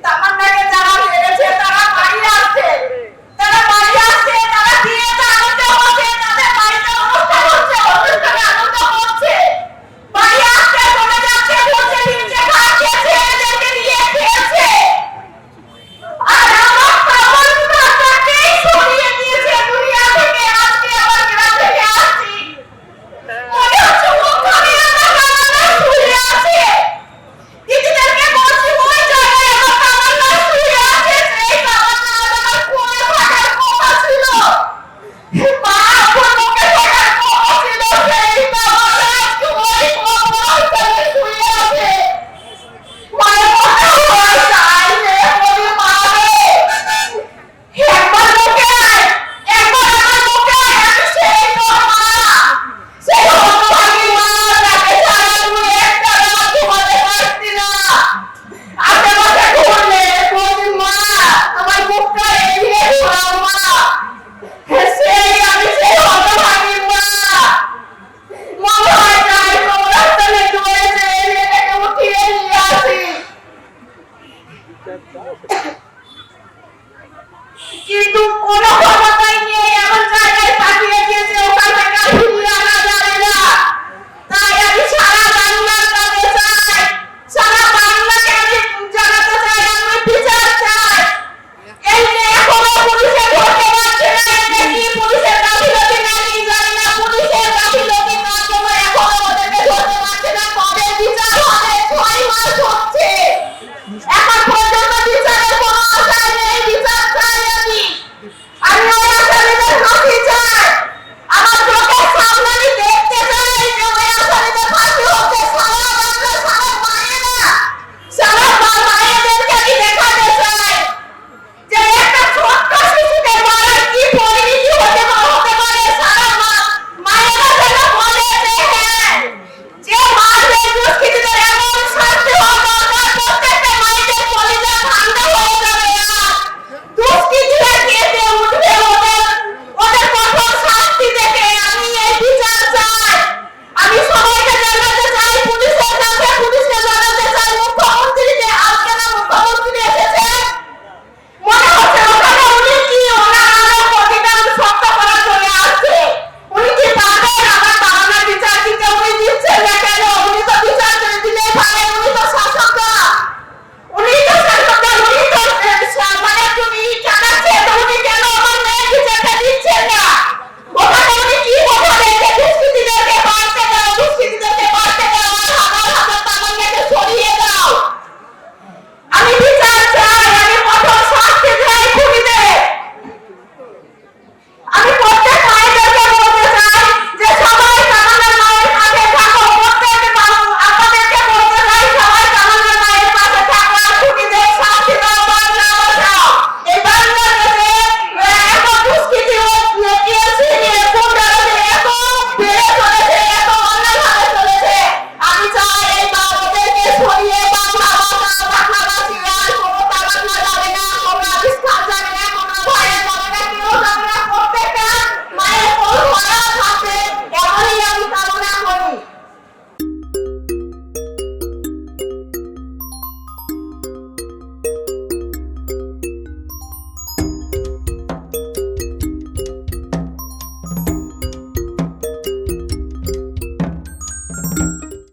তামান্নাকে যারা মেরেছে তারা বাড়ি আসছে, তারা বাড়ি আসছে, তারা বিয়েতে আনন্দ হচ্ছে, তাদের বাড়িতে অনুষ্ঠান হচ্ছে, অনুষ্ঠানে আনন্দ হচ্ছে, বাড়ি আসছে, চলে যাচ্ছে, বসে নিচে খাচ্ছে, ছেলেদেরকে নিয়ে খেলছে। আর আমার তামান্নাটাকেই সরিয়ে দিয়েছে দুনিয়া থেকে। আজকে আমার গ্রাম থেকে আসছি, মনে হচ্ছে ওখানে আমার তামান্না শুয়ে আছে। দিদিদেরকে বলছি ওই জায়গায় আমার তামান্না শুয়ে আছে, সেই তামান্না আমার কোলে থাকার কথা ছিল, মা আমার মুখে থাকার কথা ছিল, সেই তামান্না আজকে ওই কবরস্থানে শুয়ে আছে। মায়ের মনে হয় তাই রে, বলি মা রে, একবার মুখে আয়, একবার আমার মুখে আয়, আমি সেই তোর মা, সেই হতভাগী মা যাকে সারা তুই একটা রাত ঘুমাতে পারতি না। আশেপাশে ঘুরলে বলি মা আমার মুখটা এগিয়ে ঘোরাও মা, সেই আমি সেই হতভাগী মা। মনে হয় তাই কবরস্থানে রয়েছে, এটাকে উঠিয়ে নিয়ে আসি। কিন্তু কোনো